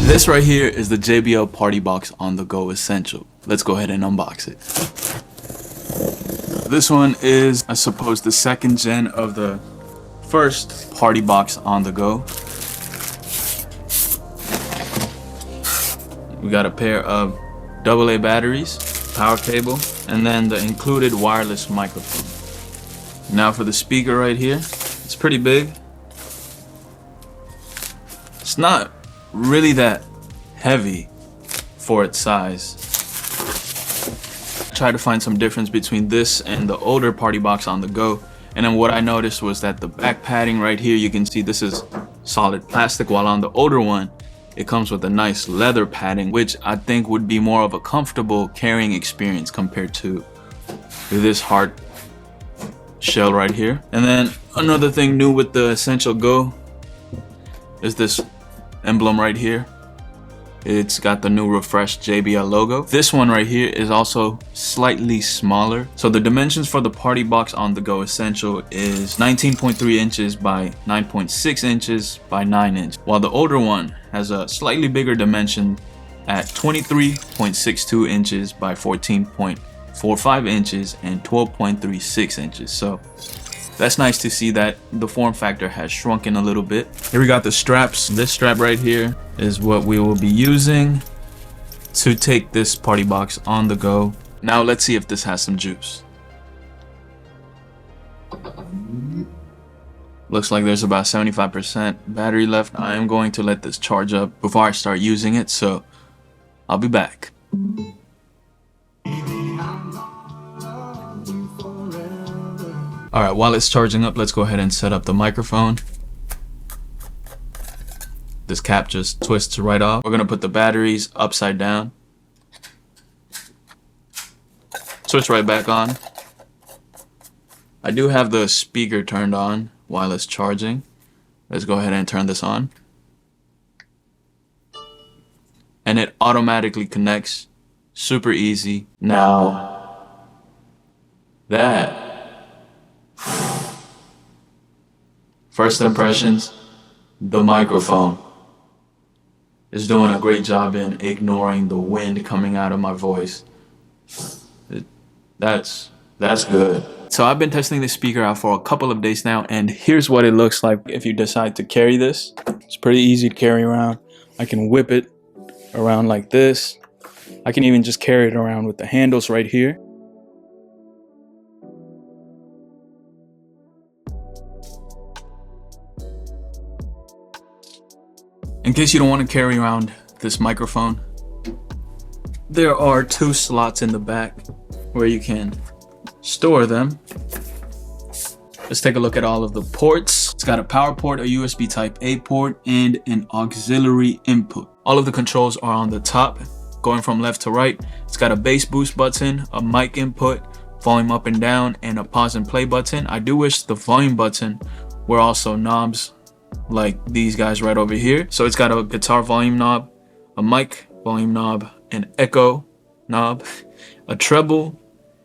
This right here is the JBL PartyBox on the go Essential. Let's go ahead and unbox it. This one is, I suppose, the second gen of the first PartyBox on the go. We got a pair of AA batteries, power cable, and then the included wireless microphone. Now for the speaker right here, it's pretty big. It's not really that heavy for its size. Try to find some difference between this and the older PartyBox on the go, and then what I noticed was that the back padding right here, you can see this is solid plastic, while on the older one it comes with a nice leather padding, which I think would be more of a comfortable carrying experience compared to this hard shell right here. And then another thing new with the Essential Go is this emblem right here. It's got the new refreshed JBL logo. This one right here is also slightly smaller. So the dimensions for the PartyBox on the go Essential is 19.3 inches by 9.6 inches by 9 inches, while the older one has a slightly bigger dimension at 23.62 inches by 14.45 inches and 12.36 inches. So that's nice to see that the form factor has shrunken a little bit. Here we got the straps. This strap right here is what we will be using to take this PartyBox on the go. Now let's see if this has some juice. Looks like there's about 75% battery left. I am going to let this charge up before I start using it, so I'll be back. Alright, while it's charging up, let's go ahead and set up the microphone. This cap just twists right off. We're gonna put the batteries upside down. Switch right back on. I do have the speaker turned on while it's charging. Let's go ahead and turn this on. And it automatically connects. Super easy. Now, that. First impressions, the microphone is doing a great job in ignoring the wind coming out of my voice. That's good. So I've been testing this speaker out for a couple of days now, and here's what it looks like if you decide to carry this. It's pretty easy to carry around. I can whip it around like this. I can even just carry it around with the handles right here. In case you don't want to carry around this microphone, there are 2 slots in the back where you can store them. Let's take a look at all of the ports. It's got a power port, a USB type A port, and an auxiliary input. All of the controls are on the top, going from left to right. It's got a bass boost button, a mic input, volume up and down, and a pause and play button. I do wish the volume button were also knobs like these guys right over here. So it's got a guitar volume knob, a mic volume knob, an echo knob, a treble,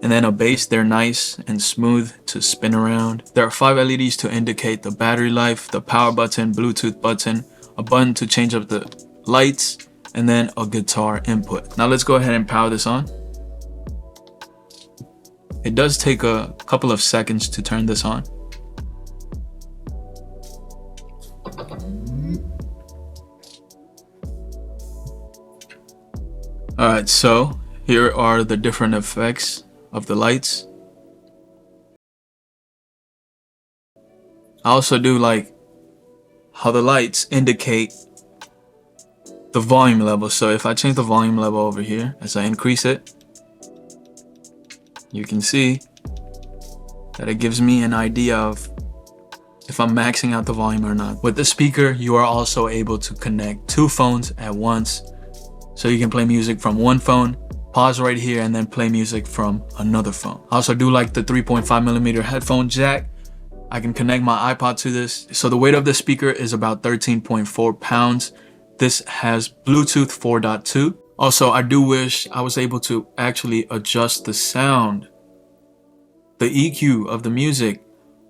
and then a bass. They're nice and smooth to spin around. There are 5 LEDs to indicate the battery life, the power button, Bluetooth button, a button to change up the lights, and then a guitar input. Now let's go ahead and power this on. It does take a couple of seconds to turn this on. Alright, so here are the different effects of the lights. I also do like how the lights indicate the volume level. So if I change the volume level over here, as I increase it, you can see that it gives me an idea of if I'm maxing out the volume or not. With the speaker, you are also able to connect 2 phones at once. So you can play music from one phone, pause right here, and then play music from another phone. I also do like the 3.5mm headphone jack. I can connect my iPod to this. So the weight of the speaker is about 13.4 pounds. This has Bluetooth 4.2. Also, I do wish I was able to actually adjust the sound, the EQ of the music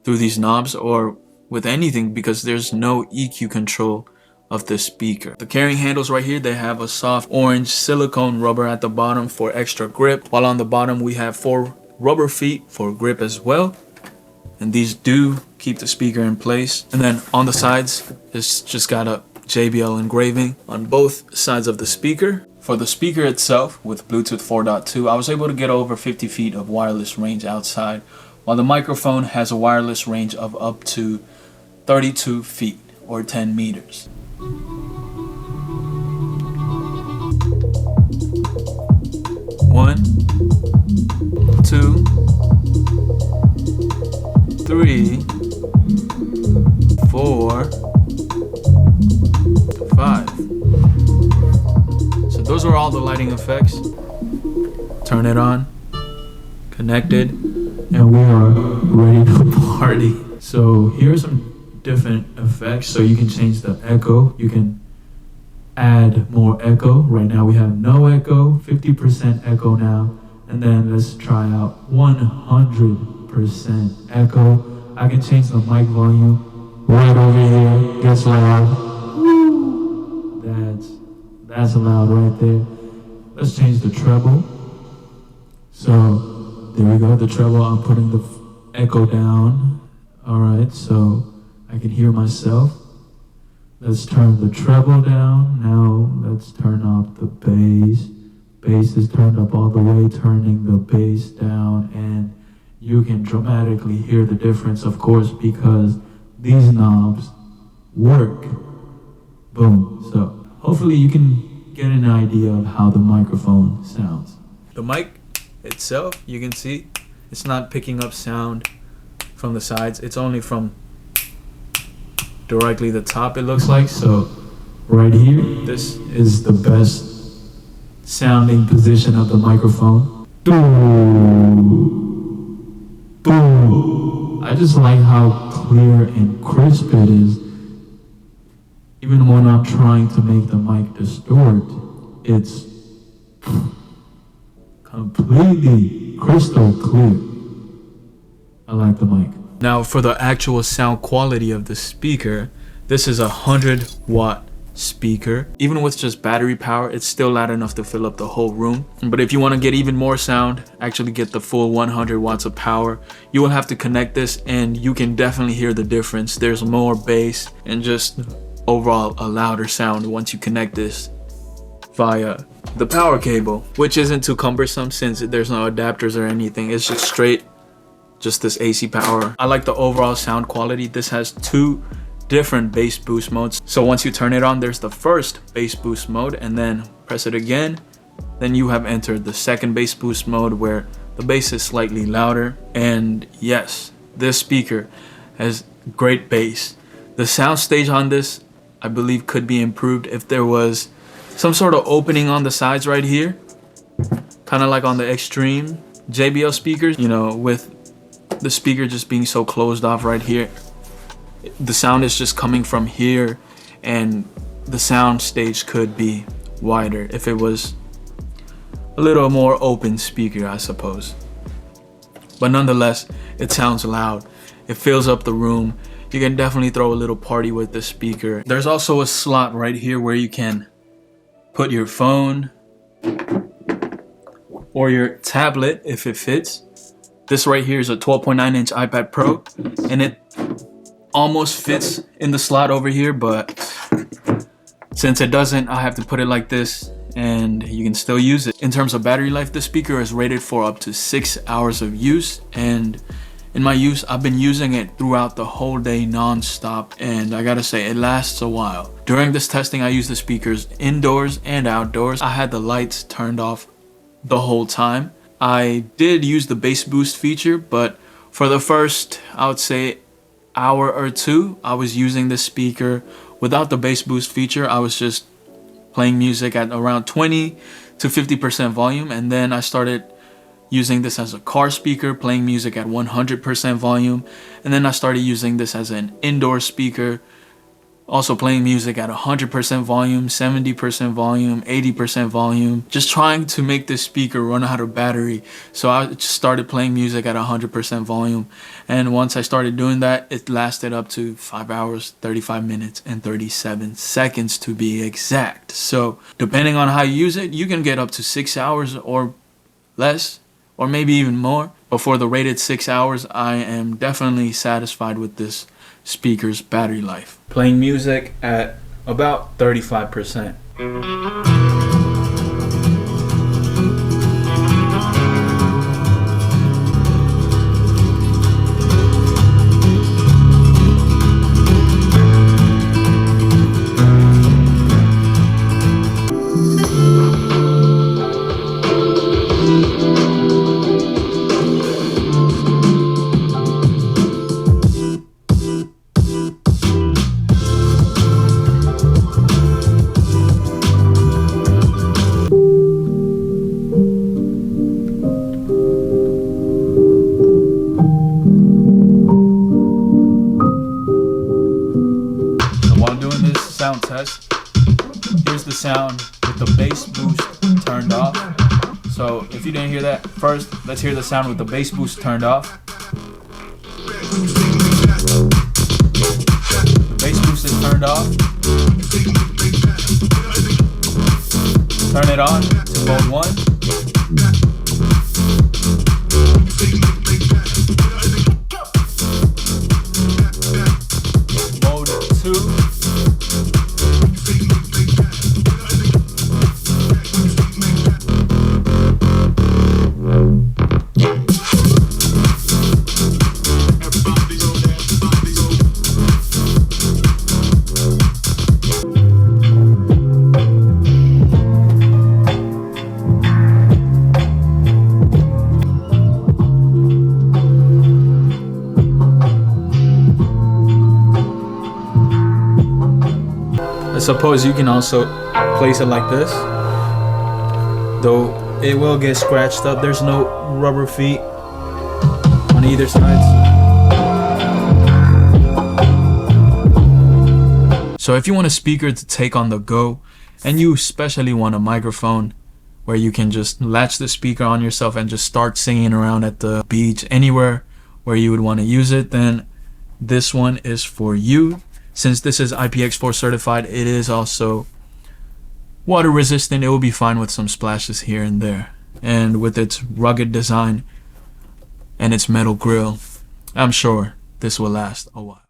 through these knobs or with anything, because there's no EQ control of this speaker. The carrying handles right here, they have a soft orange silicone rubber at the bottom for extra grip, while on the bottom we have 4 rubber feet for grip as well. And these do keep the speaker in place. And then on the sides, it's just got a JBL engraving on both sides of the speaker. For the speaker itself, with Bluetooth 4.2, I was able to get over 50 feet of wireless range outside, while the microphone has a wireless range of up to 32 feet or 10 meters. One, 2, 3, 4, 5. So those are all the lighting effects. Turn it on, connected, and we are ready to party. So here's some different effects. So you can change the echo. You can add more echo. Right now we have no echo, 50% echo now. And then let's try out 100% echo. I can change the mic volume right over here. Gets loud. Woo! That's loud right there. Let's change the treble. So there we go, the treble. I'm putting the echo down. All right, so I can hear myself. Let's turn the treble down. Now let's turn up the bass. Bass is turned up all the way, turning the bass down, and you can dramatically hear the difference, of course, because these knobs work. Boom. So hopefully you can get an idea of how the microphone sounds. The mic itself, you can see it's not picking up sound from the sides. It's only from directly the top, it looks like. So right here, this is the best sounding position of the microphone. Boom. Boom. I just like how clear and crisp it is. Even when I'm trying to make the mic distort, it's completely crystal clear. I like the mic. Now for the actual sound quality of the speaker, this is a 100-watt speaker. Even with just battery power, it's still loud enough to fill up the whole room. But if you want to get even more sound, actually get the full 100 watts of power, you will have to connect this, and you can definitely hear the difference. There's more bass and just overall a louder sound once you connect this via the power cable, which isn't too cumbersome since there's no adapters or anything. It's just straight, just this AC power. I like the overall sound quality. This has 2 different bass boost modes. So once you turn it on, there's the first bass boost mode, and then press it again, then you have entered the second bass boost mode where the bass is slightly louder. And yes, this speaker has great bass. The sound stage on this, I believe, could be improved if there was some sort of opening on the sides right here, kind of like on the extreme JBL speakers, you know, with the speaker just being so closed off right here. The sound is just coming from here, and the sound stage could be wider if it was a little more open speaker, I suppose. But nonetheless, it sounds loud. It fills up the room. You can definitely throw a little party with this speaker. There's also a slot right here where you can put your phone or your tablet if it fits. This right here is a 12.9-inch iPad Pro, and it almost fits in the slot over here, but since it doesn't, I have to put it like this, and you can still use it. In terms of battery life, this speaker is rated for up to 6 hours of use, and in my use, I've been using it throughout the whole day non-stop, and I gotta say, it lasts a while. During this testing, I used the speakers indoors and outdoors. I had the lights turned off the whole time. I did use the bass boost feature, but for the first, I would say, hour or two, I was using this speaker without the bass boost feature. I was just playing music at around 20 to 50% volume, and then I started using this as a car speaker, playing music at 100% volume, and then I started using this as an indoor speaker Also playing music at 100% volume, 70% volume, 80% volume, just trying to make this speaker run out of battery. So I just started playing music at 100% volume. And once I started doing that, it lasted up to 5 hours, 35 minutes, and 37 seconds to be exact. So depending on how you use it, you can get up to 6 hours or less, or maybe even more. But for the rated 6 hours, I am definitely satisfied with this speaker's battery life. Playing music at about 35%. Sound test. Here's the sound with the bass boost turned off. So if you didn't hear that, first let's hear the sound with the bass boost turned off. The bass boost is turned off. Turn it on to mode 1. Mode 2. I suppose you can also place it like this, though it will get scratched up. There's no rubber feet on either side. So if you want a speaker to take on the go, and you especially want a microphone where you can just latch the speaker on yourself and just start singing around at the beach, anywhere where you would want to use it, then this one is for you. Since this is IPX4 certified, it is also water resistant. It will be fine with some splashes here and there. And with its rugged design and its metal grille, I'm sure this will last a while.